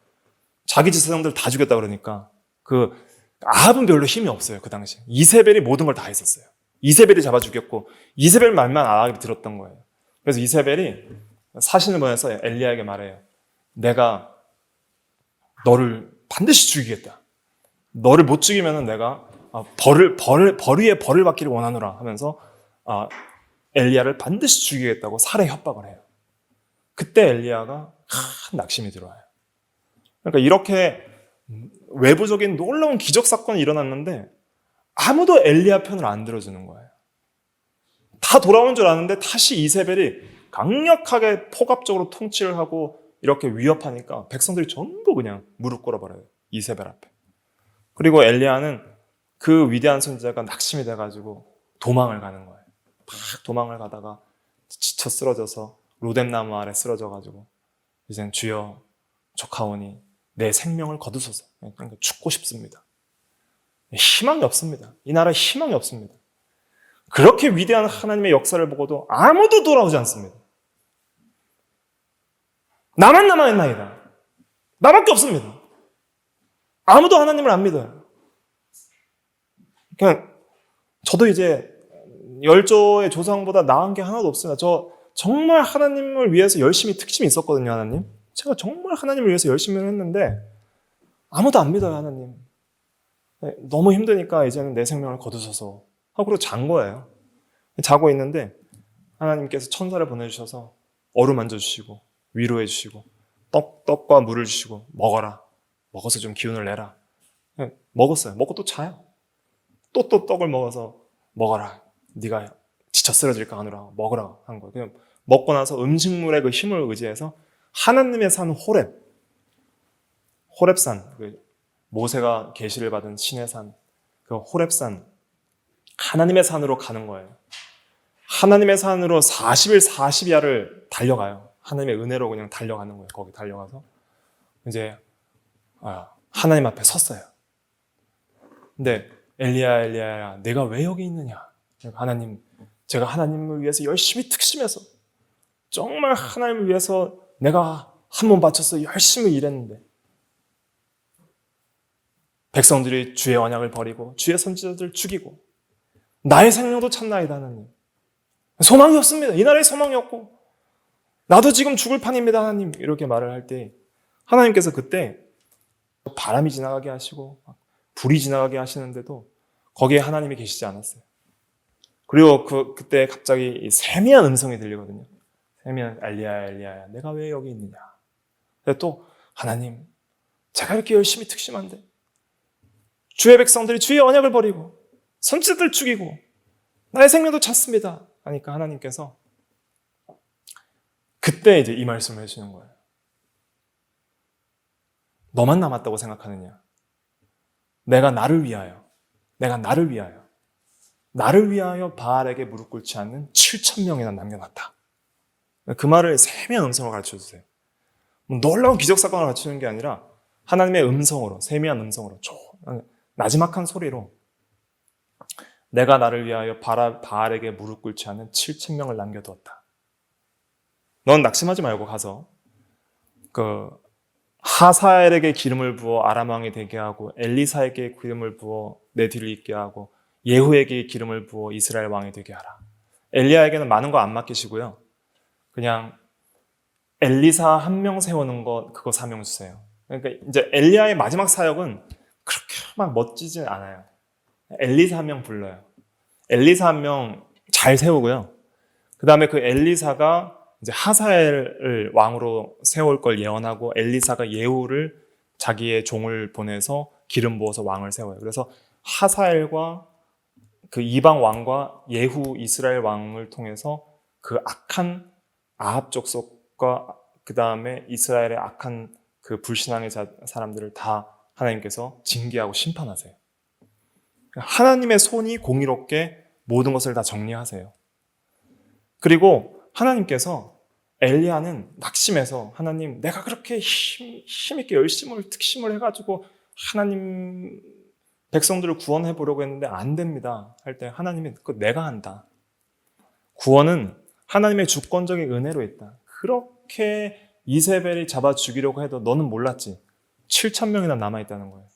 자기 제사장들 다 죽였다 그러니까 그 아합은 별로 힘이 없어요. 그 당시에 이세벨이 모든 걸 다 했었어요. 이세벨이 잡아 죽였고 이세벨 말만 아합이 들었던 거예요. 그래서 이세벨이 사신을 보내서 엘리야에게 말해요. 내가 너를 반드시 죽이겠다. 너를 못 죽이면은 내가 벌 위에 벌을 받기를 원하노라 하면서 엘리야를 반드시 죽이겠다고 살해 협박을 해요. 그때 엘리야가 큰 낙심이 들어와요. 그러니까 이렇게 외부적인 놀라운 기적 사건이 일어났는데 아무도 엘리야 편을 안 들어주는 거예요. 다 돌아온 줄 아는데 다시 이세벨이 강력하게 폭압적으로 통치를 하고 이렇게 위협하니까 백성들이 전부 그냥 무릎 꿇어버려요. 이세벨 앞에. 그리고 엘리야는 그 위대한 선지자가 낙심이 돼가지고 도망을 가는 거예요. 막 도망을 가다가 지쳐 쓰러져서 로뎀나무 아래 쓰러져가지고 이젠 주여 족하오니 내 생명을 거두소서. 그러니까 죽고 싶습니다. 희망이 없습니다. 이 나라에 희망이 없습니다. 그렇게 위대한 하나님의 역사를 보고도 아무도 돌아오지 않습니다. 나만 남아있나이다. 나밖에 없습니다. 아무도 하나님을 안 믿어요. 그냥 저도 이제 열조의 조상보다 나은 게 하나도 없습니다. 저 정말 하나님을 위해서 열심히 특심이 있었거든요, 하나님. 제가 정말 하나님을 위해서 열심히 했는데 아무도 안 믿어요, 하나님. 너무 힘드니까 이제는 내 생명을 거두소서 하고 그러고 잔 거예요. 자고 있는데 하나님께서 천사를 보내주셔서 어루만져 주시고 위로해 주시고 떡과 물을 주시고 먹어라. 먹어서 좀 기운을 내라. 먹었어요. 먹고 또 자요. 또 떡을 먹어서 먹어라. 네가 지쳐 쓰러질까 하느라 먹으라 한 거예요. 그냥 먹고 나서 음식물의 그 힘을 의지해서 하나님의 산 호렙산, 모세가 계시를 받은 신의 산, 그 호렙산, 하나님의 산으로 가는 거예요. 하나님의 산으로 40일 40야를 달려가요. 하나님의 은혜로 그냥 달려가는 거예요. 거기 달려가서 이제 하나님 앞에 섰어요. 근데 엘리야야, 내가 왜 여기 있느냐? 하나님, 제가 하나님을 위해서 열심히 특심해서 정말 하나님을 위해서 내가 한 몸 바쳐서 열심히 일했는데 백성들이 주의 언약을 버리고 주의 선지자들을 죽이고 나의 생명도 참나이다. 하나님, 소망이 없습니다. 이 나라에 소망이 없고 나도 지금 죽을 판입니다. 하나님, 이렇게 말을 할 때 하나님께서 그때 바람이 지나가게 하시고 불이 지나가게 하시는데도 거기에 하나님이 계시지 않았어요. 그리고 그때 갑자기 세미한 음성이 들리거든요. 세미한 엘리야야, 내가 왜 여기 있느냐? 근데 또 하나님, 제가 이렇게 열심히 특심한데 주의 백성들이 주의 언약을 버리고 선지자들 죽이고 나의 생명도 찾습니다 하니까 하나님께서 그때 이제 이 말씀을 해주시는 거예요. 너만 남았다고 생각하느냐? 내가 나를 위하여 바알에게 무릎 꿇지 않는 7,000명이나 남겨놨다. 그 말을 세미한 음성으로 가르쳐주세요. 놀라운 기적사건을 갖추는 게 아니라 하나님의 음성으로, 세미한 음성으로, 나지막한 소리로 내가 나를 위하여 바알에게 무릎 꿇지 않는 7,000명을 남겨두었다. 넌 낙심하지 말고 가서 하사엘에게 기름을 부어 아람 왕이 되게 하고 엘리사에게 기름을 부어 내 뒤를 잇게 하고 예후에게 기름을 부어 이스라엘 왕이 되게 하라. 엘리야에게는 많은 거 안 맡기시고요. 그냥 엘리사 한 명 세우는 거 그거 사명 주세요. 그러니까 이제 엘리야의 마지막 사역은 그렇게 막 멋지진 않아요. 엘리사 한 명 불러요. 엘리사 한 명 잘 세우고요. 그 다음에 그 엘리사가 이제 하사엘을 왕으로 세울 걸 예언하고 엘리사가 예후를 자기의 종을 보내서 기름 부어서 왕을 세워요. 그래서 하사엘과 그 이방 왕과 예후 이스라엘 왕을 통해서 그 악한 아합 족속과 그 다음에 이스라엘의 악한 그 불신앙의 사람들을 다 하나님께서 징계하고 심판하세요. 하나님의 손이 공의롭게 모든 것을 다 정리하세요. 그리고 하나님께서 엘리야는 낙심해서 하나님 내가 그렇게 힘있게 열심을 특심을 해가지고 하나님 백성들을 구원해 보려고 했는데 안 됩니다 할 때 하나님이 그거 내가 한다. 구원은 하나님의 주권적인 은혜로 있다. 그렇게 이세벨이 잡아 죽이려고 해도 너는 몰랐지. 7,000명이나 남아있다는 거예요.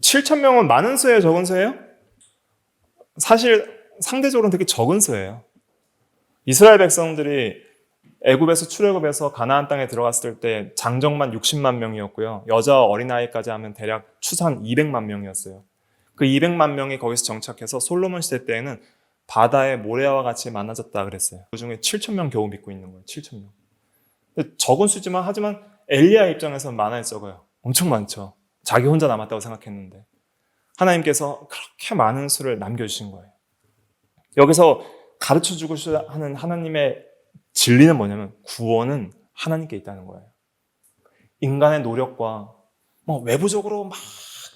7,000명은 많은 수예요, 적은 수예요? 사실 상대적으로는 되게 적은 수예요. 이스라엘 백성들이 애굽에서 출애굽해서 가나안 땅에 들어갔을 때 장정만 60만 명이었고요. 여자 어린아이까지 하면 대략 추산 200만 명이었어요. 그 200만 명이 거기서 정착해서 솔로몬 시대 때에는 바다의 모래와 같이 많아졌다 그랬어요. 그 중에 7,000명 겨우 믿고 있는 거예요. 7,000명. 적은 수지만 하지만 엘리야 입장에서는 많아야 적어요. 엄청 많죠. 자기 혼자 남았다고 생각했는데 하나님께서 그렇게 많은 수를 남겨주신 거예요. 여기서 가르쳐주고 하는 하나님의 진리는 뭐냐면 구원은 하나님께 있다는 거예요. 인간의 노력과 외부적으로 막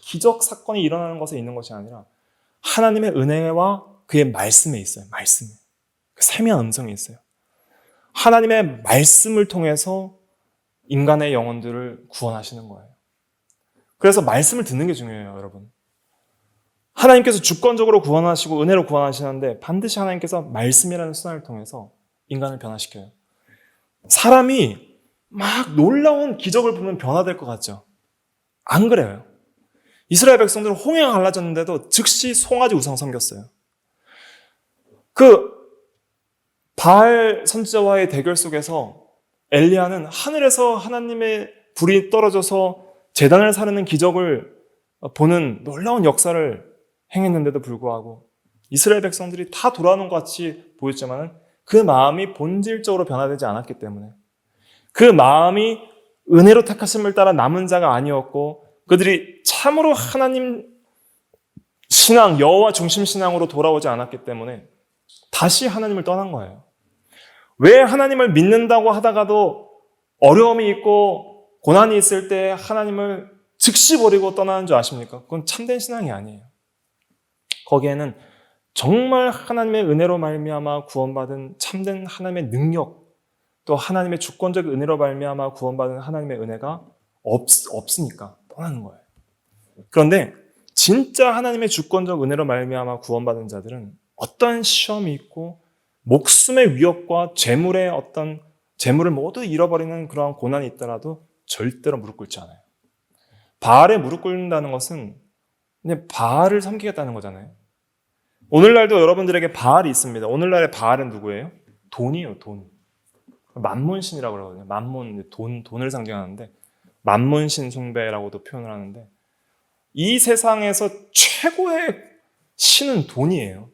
기적 사건이 일어나는 것에 있는 것이 아니라 하나님의 은혜와 그의 말씀에 있어요. 말씀에. 그 세미한 음성이 있어요. 하나님의 말씀을 통해서 인간의 영혼들을 구원하시는 거예요. 그래서 말씀을 듣는 게 중요해요, 여러분. 하나님께서 주권적으로 구원하시고 은혜로 구원하시는데 반드시 하나님께서 말씀이라는 수단을 통해서 인간을 변화시켜요. 사람이 막 놀라운 기적을 보면 변화될 것 같죠? 안 그래요. 이스라엘 백성들은 홍해가 갈라졌는데도 즉시 송아지 우상 섬겼어요. 그 바알 선지자와의 대결 속에서 엘리야는 하늘에서 하나님의 불이 떨어져서 제단을 사르는 기적을 보는 놀라운 역사를 행했는데도 불구하고 이스라엘 백성들이 다 돌아오는 것 같이 보였지만 그 마음이 본질적으로 변화되지 않았기 때문에 그 마음이 은혜로 택하심을 따라 남은 자가 아니었고 그들이 참으로 하나님 신앙, 여호와 중심 신앙으로 돌아오지 않았기 때문에 다시 하나님을 떠난 거예요. 왜 하나님을 믿는다고 하다가도 어려움이 있고 고난이 있을 때 하나님을 즉시 버리고 떠나는 줄 아십니까? 그건 참된 신앙이 아니에요. 거기에는 정말 하나님의 은혜로 말미암아 구원받은 참된 하나님의 능력, 또 하나님의 주권적 은혜로 말미암아 구원받은 하나님의 은혜가 없으니까 떠나는 거예요. 그런데 진짜 하나님의 주권적 은혜로 말미암아 구원받은 자들은 어떤 시험이 있고 목숨의 위협과 재물을 모두 잃어버리는 그러한 고난이 있더라도 절대로 무릎 꿇지 않아요. 바알에 무릎 꿇는다는 것은 그냥 바알을 섬기겠다는 거잖아요. 오늘날도 여러분들에게 바알이 있습니다. 오늘날의 바알은 누구예요? 돈이에요, 돈. 만문신이라고 그러거든요. 만문, 돈을 상징하는데 만문신 숭배라고도 표현을 하는데 이 세상에서 최고의 신은 돈이에요.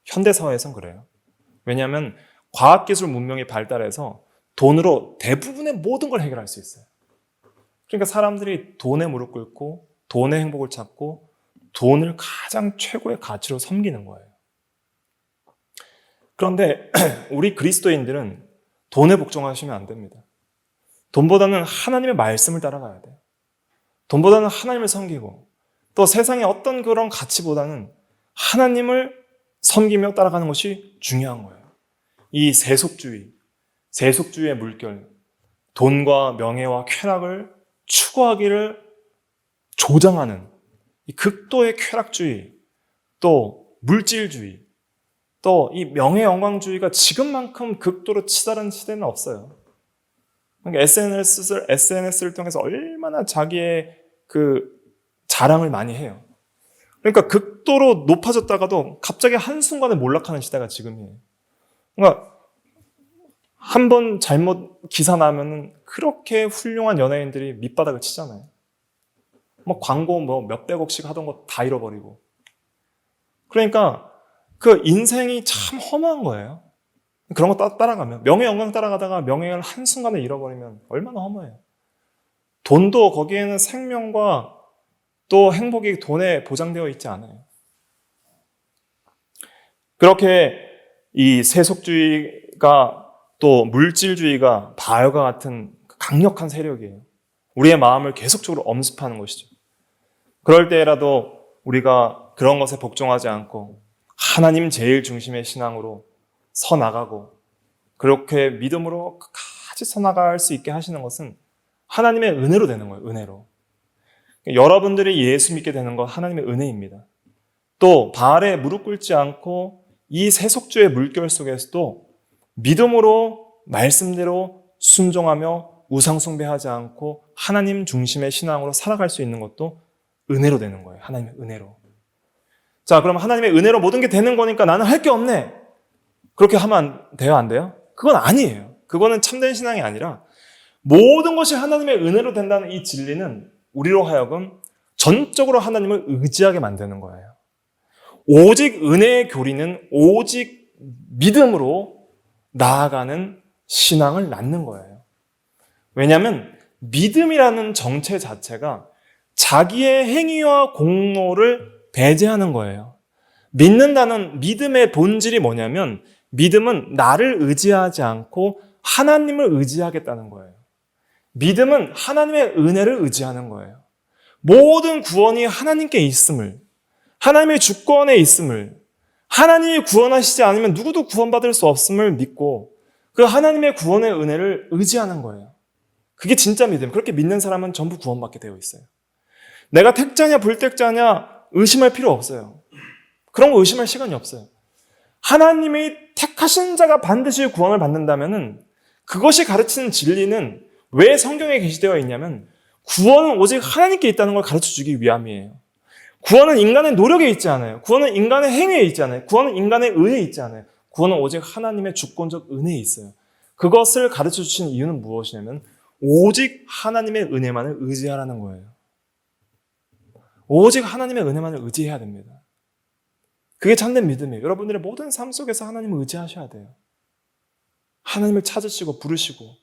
현대사회에선 그래요. 왜냐하면 과학기술 문명이 발달해서 돈으로 대부분의 모든 걸 해결할 수 있어요. 그러니까 사람들이 돈에 무릎 꿇고 돈의 행복을 찾고 돈을 가장 최고의 가치로 섬기는 거예요. 그런데 우리 그리스도인들은 돈에 복종하시면 안 됩니다. 돈보다는 하나님의 말씀을 따라가야 돼요. 돈보다는 하나님을 섬기고 또 세상의 어떤 그런 가치보다는 하나님을 섬기며 따라가는 것이 중요한 거예요. 이 세속주의의 물결, 돈과 명예와 쾌락을 추구하기를 조장하는 이 극도의 쾌락주의, 또 물질주의, 또 이 명예 영광주의가 지금만큼 극도로 치달은 시대는 없어요. 그러니까 SNS를 통해서 얼마나 자기의 그 자랑을 많이 해요. 그러니까 극도로 높아졌다가도 갑자기 한순간에 몰락하는 시대가 지금이에요. 그러니까 한 번 잘못 기사 나면은 그렇게 훌륭한 연예인들이 밑바닥을 치잖아요. 광고 몇백억씩 하던 거 다 잃어버리고. 그러니까 그 인생이 참 허무한 거예요. 그런 거 따라가면, 명예 영광 따라가다가 명예를 한순간에 잃어버리면 얼마나 허무해요. 돈도 거기에는 생명과 또 행복이 돈에 보장되어 있지 않아요. 그렇게 이 세속주의가 또 물질주의가 바알과 같은 강력한 세력이에요. 우리의 마음을 계속적으로 엄습하는 것이죠. 그럴 때라도 우리가 그런 것에 복종하지 않고 하나님 제일 중심의 신앙으로 서나가고 그렇게 믿음으로 끝까지 서나갈 수 있게 하시는 것은 하나님의 은혜로 되는 거예요. 은혜로. 여러분들이 예수 믿게 되는 건 하나님의 은혜입니다. 또 바알에 무릎 꿇지 않고 이 세속주의 물결 속에서도 믿음으로 말씀대로 순종하며 우상숭배하지 않고 하나님 중심의 신앙으로 살아갈 수 있는 것도 은혜로 되는 거예요. 하나님의 은혜로. 자, 그럼 하나님의 은혜로 모든 게 되는 거니까 나는 할 게 없네. 그렇게 하면 돼요? 안 돼요? 그건 아니에요. 그거는 참된 신앙이 아니라 모든 것이 하나님의 은혜로 된다는 이 진리는 우리로 하여금 전적으로 하나님을 의지하게 만드는 거예요. 오직 은혜의 교리는 오직 믿음으로 나아가는 신앙을 낳는 거예요. 왜냐하면 믿음이라는 정체 자체가 자기의 행위와 공로를 배제하는 거예요. 믿는다는 믿음의 본질이 뭐냐면 믿음은 나를 의지하지 않고 하나님을 의지하겠다는 거예요. 믿음은 하나님의 은혜를 의지하는 거예요. 모든 구원이 하나님께 있음을, 하나님의 주권에 있음을, 하나님이 구원하시지 않으면 누구도 구원받을 수 없음을 믿고 그 하나님의 구원의 은혜를 의지하는 거예요. 그게 진짜 믿음. 그렇게 믿는 사람은 전부 구원받게 되어 있어요. 내가 택자냐 불택자냐 의심할 필요 없어요. 그런 거 의심할 시간이 없어요. 하나님이 택하신 자가 반드시 구원을 받는다면은 그것이 가르치는 진리는 왜 성경에 게시되어 있냐면 구원은 오직 하나님께 있다는 걸 가르쳐주기 위함이에요. 구원은 인간의 노력에 있지 않아요. 구원은 인간의 행위에 있지 않아요. 구원은 인간의 의에 있지 않아요. 구원은 오직 하나님의 주권적 은혜에 있어요. 그것을 가르쳐주신 이유는 무엇이냐면 오직 하나님의 은혜만을 의지하라는 거예요. 오직 하나님의 은혜만을 의지해야 됩니다. 그게 참된 믿음이에요. 여러분들의 모든 삶 속에서 하나님을 의지하셔야 돼요. 하나님을 찾으시고 부르시고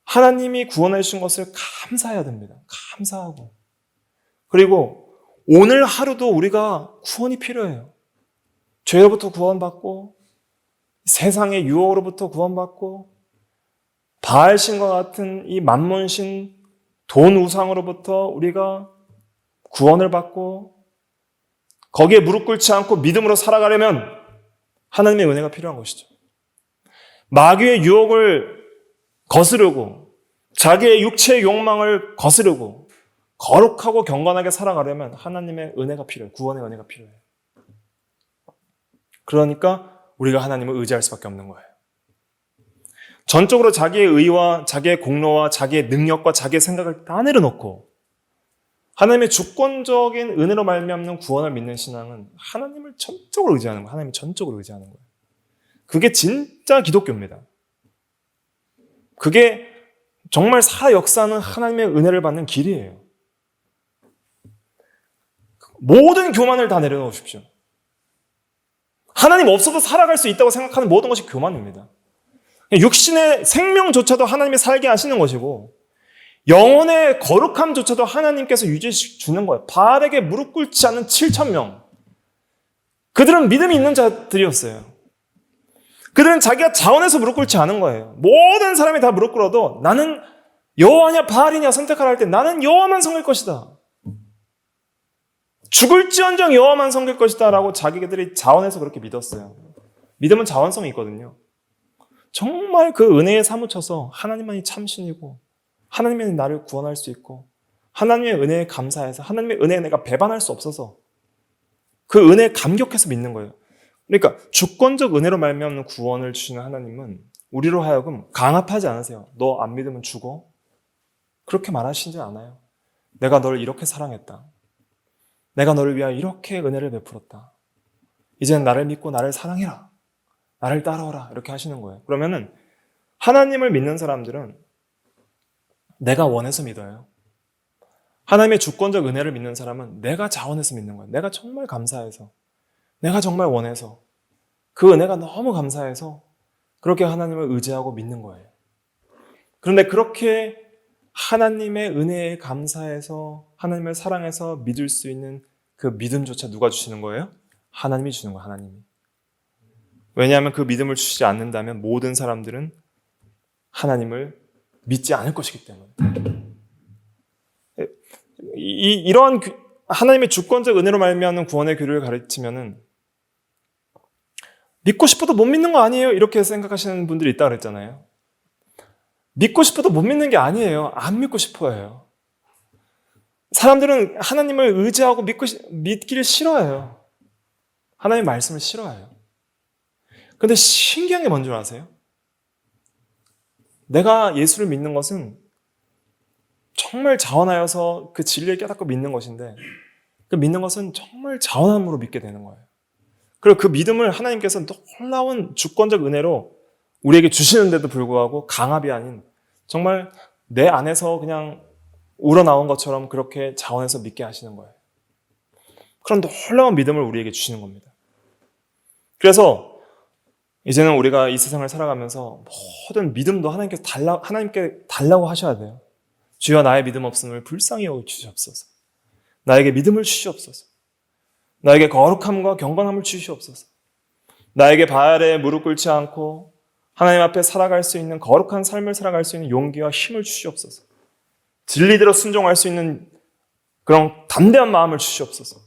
하나님이 구원해 주신 것을 감사해야 됩니다. 감사하고. 그리고 오늘 하루도 우리가 구원이 필요해요. 죄로부터 구원받고 세상의 유혹으로부터 구원받고 바알신과 같은 이 만몬신 돈 우상으로부터 우리가 구원을 받고 거기에 무릎 꿇지 않고 믿음으로 살아가려면 하나님의 은혜가 필요한 것이죠. 마귀의 유혹을 거스르고 자기의 육체의 욕망을 거스르고 거룩하고 경건하게 살아가려면 하나님의 은혜가 필요해요. 구원의 은혜가 필요해요. 그러니까 우리가 하나님을 의지할 수밖에 없는 거예요. 전적으로 자기의 의와 자기의 공로와 자기의 능력과 자기의 생각을 다 내려놓고 하나님의 주권적인 은혜로 말미암는 구원을 믿는 신앙은 하나님을 전적으로 의지하는 거예요. 하나님을 전적으로 의지하는 거예요. 그게 진짜 기독교입니다. 그게 정말 살아 역사하는 하나님의 은혜를 받는 길이에요. 모든 교만을 다 내려놓으십시오. 하나님 없어도 살아갈 수 있다고 생각하는 모든 것이 교만입니다. 육신의 생명조차도 하나님이 살게 하시는 것이고 영혼의 거룩함조차도 하나님께서 유지해 주는 거예요. 바알에게 무릎 꿇지 않은 7,000명. 그들은 믿음이 있는 자들이었어요. 그들은 자기가 자원해서 무릎 꿇지 않은 거예요. 모든 사람이 다 무릎 꿇어도 나는 여호와냐 바알이냐 선택하라 할 때 나는 여호와만 섬길 것이다. 죽을지언정 여호와만 섬길 것이다 라고 자기들이 자원해서 그렇게 믿었어요. 믿음은 자원성이 있거든요. 정말 그 은혜에 사무쳐서 하나님만이 참신이고 하나님이 나를 구원할 수 있고 하나님의 은혜에 감사해서 하나님의 은혜에 내가 배반할 수 없어서 그 은혜에 감격해서 믿는 거예요. 그러니까 주권적 은혜로 말미암는 구원을 주시는 하나님은 우리로 하여금 강압하지 않으세요. 너 안 믿으면 죽어? 그렇게 말하시지 않아요. 내가 너를 이렇게 사랑했다. 내가 너를 위하여 이렇게 은혜를 베풀었다. 이제는 나를 믿고 나를 사랑해라. 나를 따라오라. 이렇게 하시는 거예요. 그러면은 하나님을 믿는 사람들은 내가 원해서 믿어요. 하나님의 주권적 은혜를 믿는 사람은 내가 자원해서 믿는 거예요. 내가 정말 감사해서, 내가 정말 원해서, 그 은혜가 너무 감사해서 그렇게 하나님을 의지하고 믿는 거예요. 그런데 그렇게 하나님의 은혜에 감사해서 하나님을 사랑해서 믿을 수 있는 그 믿음조차 누가 주시는 거예요? 하나님이 주는 거예요. 하나님이. 왜냐하면 그 믿음을 주시지 않는다면 모든 사람들은 하나님을 믿지 않을 것이기 때문에. 이러한 하나님의 주권적 은혜로 말미암는 구원의 교리를 가르치면은 믿고 싶어도 못 믿는 거 아니에요? 이렇게 생각하시는 분들이 있다 그랬잖아요. 믿고 싶어도 못 믿는 게 아니에요. 안 믿고 싶어요. 사람들은 하나님을 의지하고 믿기를 싫어해요. 하나님의 말씀을 싫어해요. 근데 신기한 게 뭔지 아세요? 내가 예수를 믿는 것은 정말 자원하여서 그 진리를 깨닫고 믿는 것인데 그 믿는 것은 정말 자원함으로 믿게 되는 거예요. 그리고 그 믿음을 하나님께서 놀라운 주권적 은혜로 우리에게 주시는데도 불구하고 강압이 아닌 정말 내 안에서 그냥 우러나온 것처럼 그렇게 자원해서 믿게 하시는 거예요. 그런 놀라운 믿음을 우리에게 주시는 겁니다. 그래서 이제는 우리가 이 세상을 살아가면서 모든 믿음도 하나님께 달라고 하셔야 돼요. 주여 나의 믿음 없음을 불쌍히 여겨 주시옵소서. 나에게 믿음을 주시옵소서. 나에게 거룩함과 경건함을 주시옵소서. 나에게 바알에 무릎 꿇지 않고 하나님 앞에 살아갈 수 있는 거룩한 삶을 살아갈 수 있는 용기와 힘을 주시옵소서. 진리대로 순종할 수 있는 그런 담대한 마음을 주시옵소서.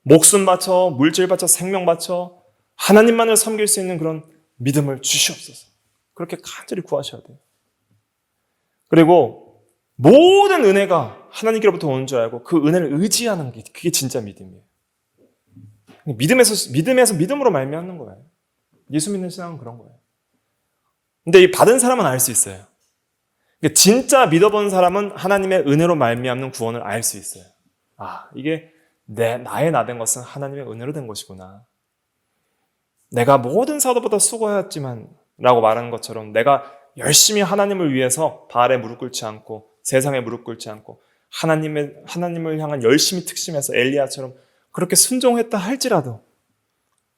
목숨 바쳐, 물질 바쳐, 생명 바쳐 하나님만을 섬길 수 있는 그런 믿음을 주시옵소서. 그렇게 간절히 구하셔야 돼요. 그리고 모든 은혜가 하나님께로부터 오는 줄 알고 그 은혜를 의지하는 게 그게 진짜 믿음이에요. 믿음에서 믿음으로 말미암는 거예요. 예수 믿는 신앙은 그런 거예요. 근데 이 받은 사람은 알 수 있어요. 진짜 믿어본 사람은 하나님의 은혜로 말미암는 구원을 알 수 있어요. 아, 이게 나의 나된 것은 하나님의 은혜로 된 것이구나. 내가 모든 사도보다 수고하였지만 라고 말하는 것처럼 내가 열심히 하나님을 위해서 바알에 무릎 꿇지 않고 세상에 무릎 꿇지 않고 하나님을 향한 열심히 특심해서 엘리야처럼 그렇게 순종했다 할지라도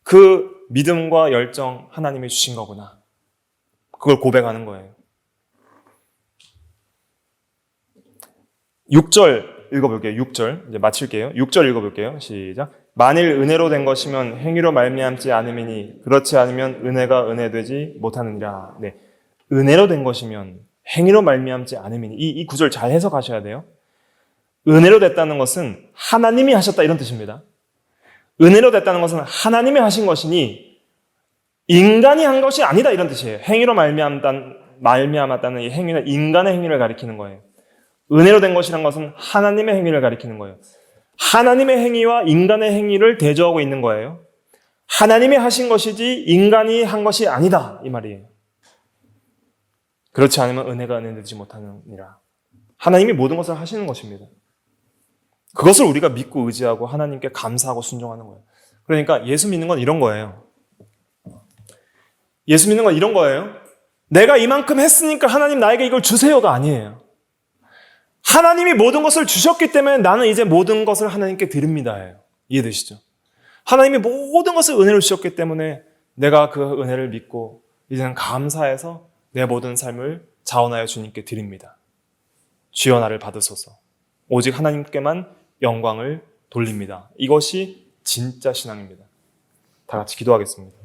그 믿음과 열정 하나님이 주신 거구나. 그걸 고백하는 거예요. 6절 읽어볼게요. 6절 이제 마칠게요. 6절 읽어볼게요. 시작. 만일 은혜로 된 것이면 행위로 말미암지 않음이니 그렇지 않으면 은혜가 은혜되지 못하느니라. 네, 은혜로 된 것이면 행위로 말미암지 않음이니 이 구절 잘 해석하셔야 돼요. 은혜로 됐다는 것은 하나님이 하셨다 이런 뜻입니다. 은혜로 됐다는 것은 하나님이 하신 것이니 인간이 한 것이 아니다 이런 뜻이에요. 행위로 말미암았다는 이 행위는 인간의 행위를 가리키는 거예요. 은혜로 된 것이란 것은 하나님의 행위를 가리키는 거예요. 하나님의 행위와 인간의 행위를 대조하고 있는 거예요. 하나님이 하신 것이지 인간이 한 것이 아니다 이 말이에요. 그렇지 않으면 은혜가 은혜되지 못하느니라. 하나님이 모든 것을 하시는 것입니다. 그것을 우리가 믿고 의지하고 하나님께 감사하고 순종하는 거예요. 그러니까 예수 믿는 건 이런 거예요. 예수 믿는 건 이런 거예요. 내가 이만큼 했으니까 하나님 나에게 이걸 주세요가 아니에요. 하나님이 모든 것을 주셨기 때문에 나는 이제 모든 것을 하나님께 드립니다예요. 이해되시죠? 하나님이 모든 것을 은혜로 주셨기 때문에 내가 그 은혜를 믿고 이제는 감사해서 내 모든 삶을 자원하여 주님께 드립니다. 주여 나를 받으소서. 오직 하나님께만 영광을 돌립니다. 이것이 진짜 신앙입니다. 다 같이 기도하겠습니다.